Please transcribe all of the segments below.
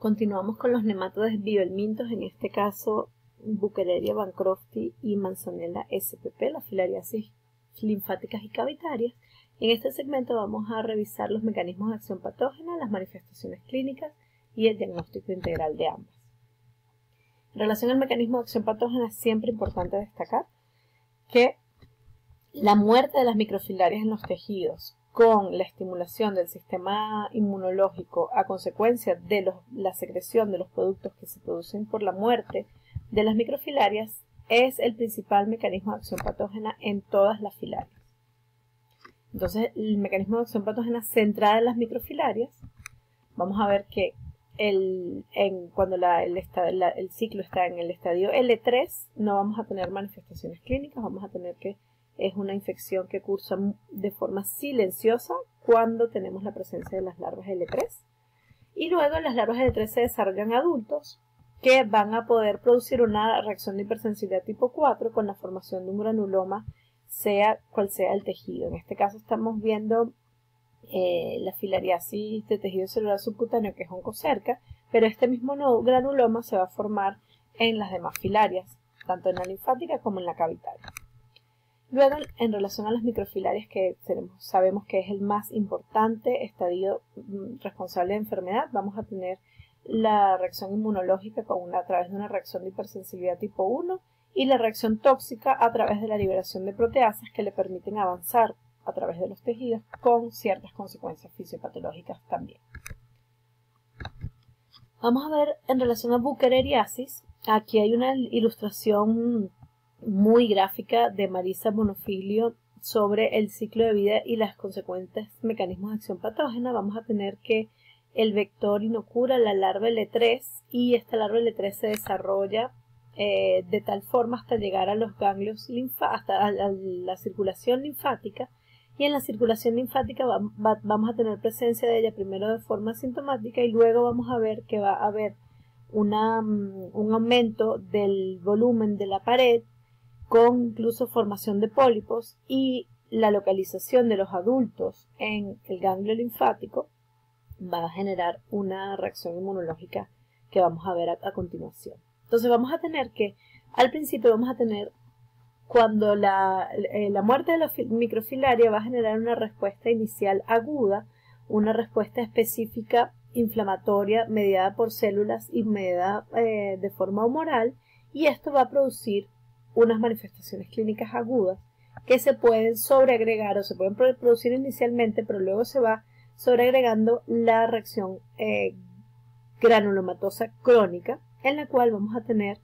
Continuamos con los nematodes biohelmintos, en este caso Buchereria bancrofti y Manzanella spp, las filariasis linfáticas y cavitarias. En este segmento vamos a revisar los mecanismos de acción patógena, las manifestaciones clínicas y el diagnóstico integral de ambas. En relación al mecanismo de acción patógena, es siempre importante destacar que la muerte de las microfilarias en los tejidos con la estimulación del sistema inmunológico a consecuencia de la secreción de los productos que se producen por la muerte de las microfilarias es el principal mecanismo de acción patógena en todas las filarias. Entonces, el mecanismo de acción patógena centrada en las microfilarias, vamos a ver que cuando el ciclo está en el estadio L3, no vamos a tener manifestaciones clínicas, vamos a tener que es una infección que cursa de forma silenciosa cuando tenemos la presencia de las larvas L3. Y luego las larvas L3 se desarrollan adultos que van a poder producir una reacción de hipersensibilidad tipo 4 con la formación de un granuloma, sea cual sea el tejido. En este caso estamos viendo la filariasis de tejido celular subcutáneo, que es oncocerca, pero este mismo granuloma se va a formar en las demás filarias, tanto en la linfática como en la cavitaria. Luego, en relación a las microfilarias, que sabemos que es el más importante estadio responsable de enfermedad, vamos a tener la reacción inmunológica a través de una reacción de hipersensibilidad tipo 1 y la reacción tóxica a través de la liberación de proteasas que le permiten avanzar a través de los tejidos con ciertas consecuencias fisiopatológicas también. Vamos a ver en relación a buchereriasis, aquí hay una ilustración muy gráfica de Marisa Bonofilio sobre el ciclo de vida y los consecuentes mecanismos de acción patógena. Vamos a tener que el vector inocula la larva L3 y esta larva L3 se desarrolla de tal forma hasta llegar a los ganglios hasta la circulación linfática, y en la circulación linfática vamos a tener presencia de ella primero de forma asintomática y luego vamos a ver que va a haber un aumento del volumen de la pared con incluso formación de pólipos, y la localización de los adultos en el ganglio linfático va a generar una reacción inmunológica que vamos a ver a continuación. Entonces vamos a tener que, al principio vamos a tener, cuando la muerte de la microfilaria va a generar una respuesta inicial aguda, una respuesta específica inflamatoria mediada por células y mediada de forma humoral, y esto va a producir unas manifestaciones clínicas agudas que se pueden sobreagregar o se pueden producir inicialmente, pero luego se va sobreagregando la reacción granulomatosa crónica, en la cual vamos a tener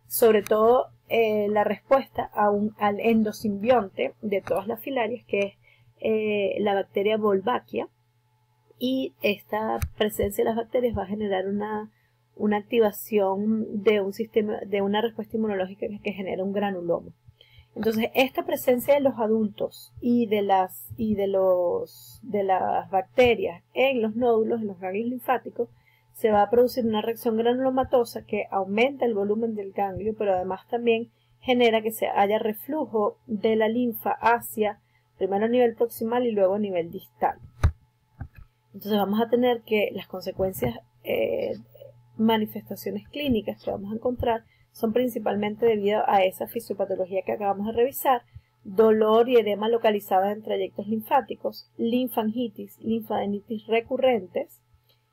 sobre todo la respuesta al endosimbionte de todas las filarias, que es la bacteria Wolbachia, y esta presencia de las bacterias va a generar una activación de un sistema, de una respuesta inmunológica que genera un granuloma. Entonces, esta presencia de los adultos y de las bacterias en los nódulos, en los ganglios linfáticos, se va a producir una reacción granulomatosa que aumenta el volumen del ganglio, pero además también genera que haya reflujo de la linfa hacia, primero a nivel proximal y luego a nivel distal. Entonces vamos a tener que las consecuencias, manifestaciones clínicas que vamos a encontrar son principalmente debido a esa fisiopatología que acabamos de revisar: dolor y edema localizada en trayectos linfáticos, linfangitis, linfadenitis recurrentes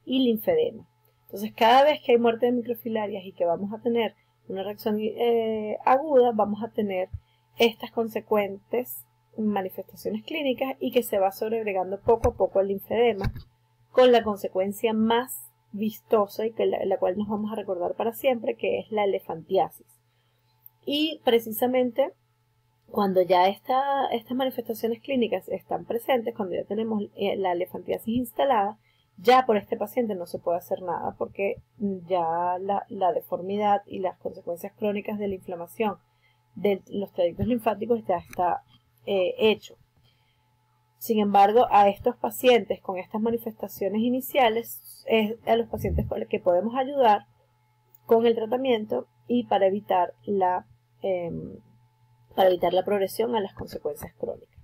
y linfedema. Entonces, cada vez que hay muerte de microfilarias y que vamos a tener una reacción aguda, vamos a tener estas consecuentes manifestaciones clínicas y que se va sobreagregando poco a poco al linfedema, con la consecuencia más vistosa y la cual nos vamos a recordar para siempre, que es la elefantiasis. Y precisamente cuando ya estas manifestaciones clínicas están presentes, cuando ya tenemos la elefantiasis instalada, ya por este paciente no se puede hacer nada, porque ya la deformidad y las consecuencias crónicas de la inflamación de los trayectos linfáticos ya está hecho. Sin embargo, a estos pacientes con estas manifestaciones iniciales es a los pacientes con los que podemos ayudar con el tratamiento y para evitar la progresión a las consecuencias crónicas.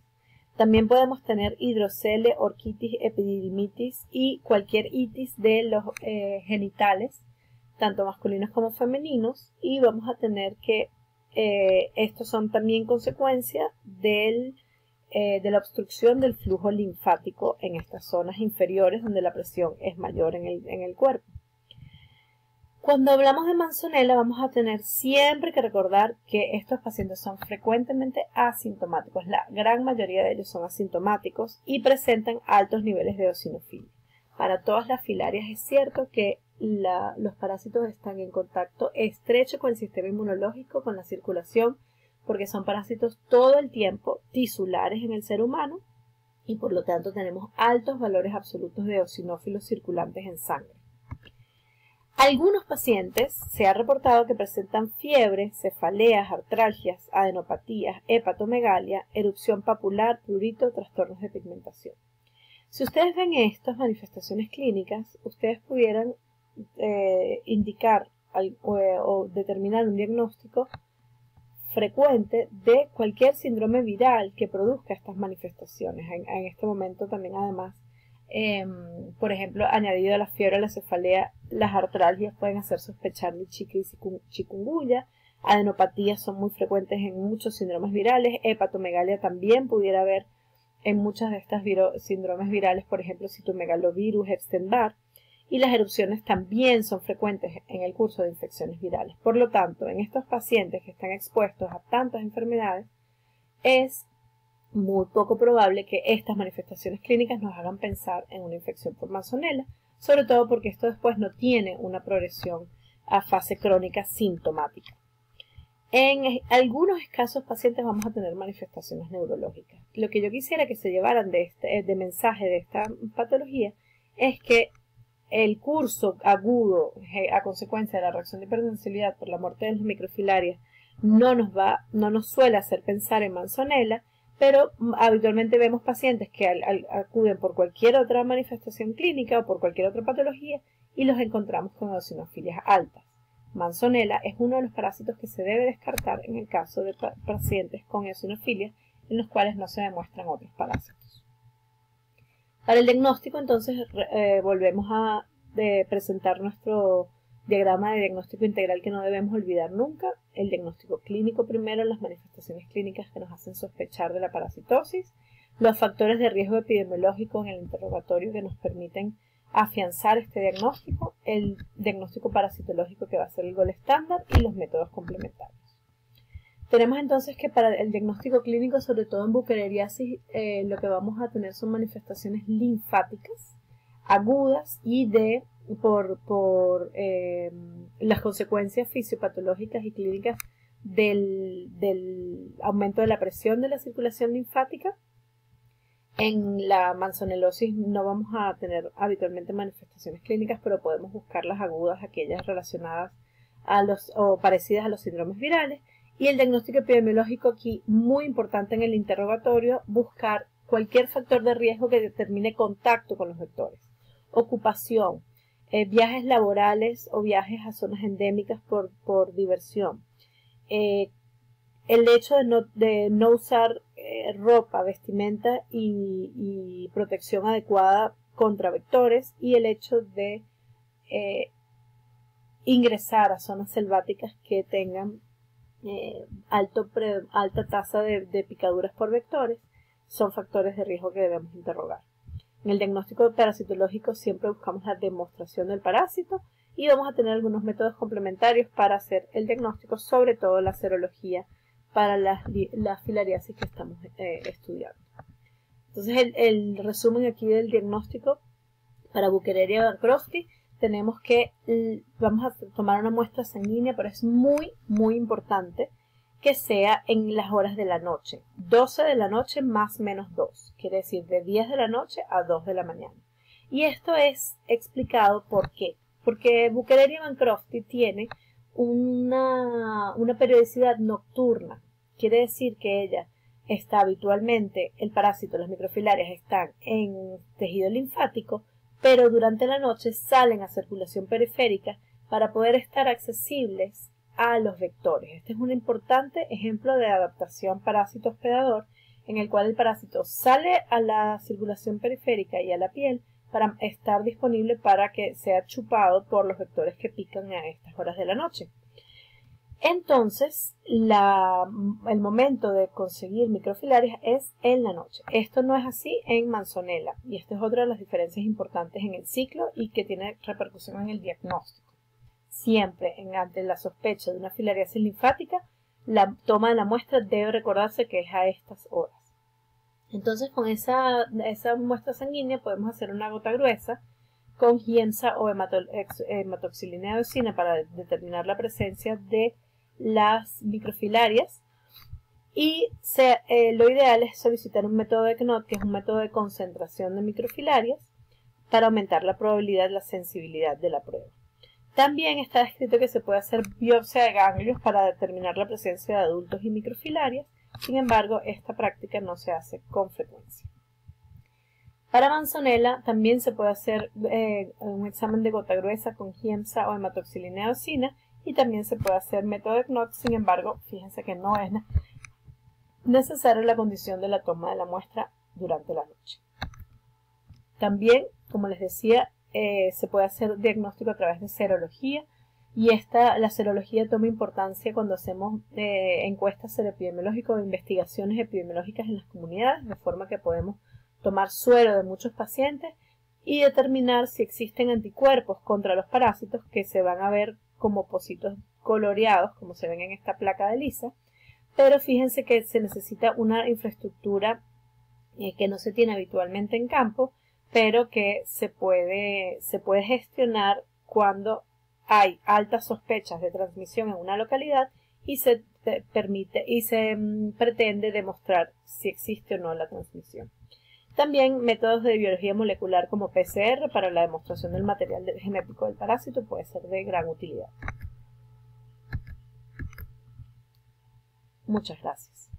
También podemos tener hidrocele, orquitis, epididimitis y cualquier itis de los genitales, tanto masculinos como femeninos, y vamos a tener que estos son también consecuencia de la obstrucción del flujo linfático en estas zonas inferiores donde la presión es mayor en el cuerpo. Cuando hablamos de Manzonella vamos a tener siempre que recordar que estos pacientes son frecuentemente asintomáticos. La gran mayoría de ellos son asintomáticos y presentan altos niveles de eosinofilia. Para todas las filarias es cierto que los parásitos están en contacto estrecho con el sistema inmunológico, con la circulación, porque son parásitos todo el tiempo tisulares en el ser humano y por lo tanto tenemos altos valores absolutos de eosinófilos circulantes en sangre. Algunos pacientes se ha reportado que presentan fiebre, cefaleas, artralgias, adenopatías, hepatomegalia, erupción papular, prurito, trastornos de pigmentación. Si ustedes ven estas manifestaciones clínicas, ustedes pudieran indicar o determinar un diagnóstico frecuente de cualquier síndrome viral que produzca estas manifestaciones. En este momento también además, por ejemplo, añadido a la fiebre, a la cefalea, las artralgias pueden hacer sospechar de chikungunya, adenopatías son muy frecuentes en muchos síndromes virales, hepatomegalia también pudiera haber en muchas de estas síndromes virales, por ejemplo, citomegalovirus, Epstein-Barr, y las erupciones también son frecuentes en el curso de infecciones virales. Por lo tanto, en estos pacientes que están expuestos a tantas enfermedades, es muy poco probable que estas manifestaciones clínicas nos hagan pensar en una infección por Manzonella, sobre todo porque esto después no tiene una progresión a fase crónica sintomática. En algunos escasos pacientes vamos a tener manifestaciones neurológicas. Lo que yo quisiera que se llevaran de mensaje de esta patología es que el curso agudo a consecuencia de la reacción de hipersensibilidad por la muerte de las microfilarias no nos suele hacer pensar en Manzonella, pero habitualmente vemos pacientes que acuden por cualquier otra manifestación clínica o por cualquier otra patología y los encontramos con eosinofilias altas. Manzonella es uno de los parásitos que se debe descartar en el caso de pacientes con eosinofilia en los cuales no se demuestran otros parásitos. Para el diagnóstico, entonces, volvemos a presentar nuestro diagrama de diagnóstico integral que no debemos olvidar nunca. El diagnóstico clínico primero, las manifestaciones clínicas que nos hacen sospechar de la parasitosis, los factores de riesgo epidemiológico en el interrogatorio que nos permiten afianzar este diagnóstico, el diagnóstico parasitológico que va a ser el gol estándar y los métodos complementarios. Tenemos entonces que para el diagnóstico clínico, sobre todo en bucaleriasis, lo que vamos a tener son manifestaciones linfáticas agudas y por las consecuencias fisiopatológicas y clínicas del aumento de la presión de la circulación linfática. En la manzonellosis no vamos a tener habitualmente manifestaciones clínicas, pero podemos buscar las agudas, aquellas relacionadas o parecidas a los síndromes virales. Y el diagnóstico epidemiológico aquí, muy importante en el interrogatorio, buscar cualquier factor de riesgo que determine contacto con los vectores. Ocupación, viajes laborales o viajes a zonas endémicas por diversión. El hecho de no usar ropa, vestimenta y protección adecuada contra vectores y el hecho de ingresar a zonas selváticas que tengan alta tasa de picaduras por vectores son factores de riesgo que debemos interrogar. En el diagnóstico parasitológico siempre buscamos la demostración del parásito y vamos a tener algunos métodos complementarios para hacer el diagnóstico, sobre todo la serología para la filariasis que estamos estudiando. Entonces el resumen aquí del diagnóstico para Buchereria bancrofti, tenemos que vamos a tomar una muestra sanguínea, pero es muy importante que sea en las horas de la noche, 12 de la noche más menos 2, quiere decir de 10 de la noche a 2 de la mañana. Y esto es explicado ¿por qué? Porque Buchereria bancrofti tiene una periodicidad nocturna, quiere decir que ella está habitualmente, el parásito, las microfilarias están en tejido linfático, pero durante la noche salen a circulación periférica para poder estar accesibles a los vectores. Este es un importante ejemplo de adaptación parásito-hospedador en el cual el parásito sale a la circulación periférica y a la piel para estar disponible para que sea chupado por los vectores que pican a estas horas de la noche. Entonces, el momento de conseguir microfilarias es en la noche. Esto no es así en Manzonella, y esta es otra de las diferencias importantes en el ciclo y que tiene repercusión en el diagnóstico. Siempre, ante la sospecha de una filariasis linfática, la toma de la muestra debe recordarse que es a estas horas. Entonces, con esa muestra sanguínea podemos hacer una gota gruesa con Giemsa o hematoxilina de eosina para determinar la presencia de las microfilarias, y lo ideal es solicitar un método de Knott, que es un método de concentración de microfilarias, para aumentar la probabilidad de la sensibilidad de la prueba. También está descrito que se puede hacer biopsia de ganglios para determinar la presencia de adultos y microfilarias. Sin embargo, esta práctica no se hace con frecuencia. Para Manzonella también se puede hacer un examen de gota gruesa con Giemsa o hematoxilina de eosina, y también se puede hacer método de Knott. Sin embargo, fíjense que no es necesaria la condición de la toma de la muestra durante la noche. También, como les decía, se puede hacer diagnóstico a través de serología, y la serología toma importancia cuando hacemos encuestas seroepidemiológicas o investigaciones epidemiológicas en las comunidades, de forma que podemos tomar suero de muchos pacientes y determinar si existen anticuerpos contra los parásitos, que se van a ver como pocitos coloreados, como se ven en esta placa de Lisa. Pero fíjense que se necesita una infraestructura que no se tiene habitualmente en campo, pero que se puede gestionar cuando hay altas sospechas de transmisión en una localidad y se pretende demostrar si existe o no la transmisión. También métodos de biología molecular como PCR para la demostración del material genético del parásito puede ser de gran utilidad. Muchas gracias.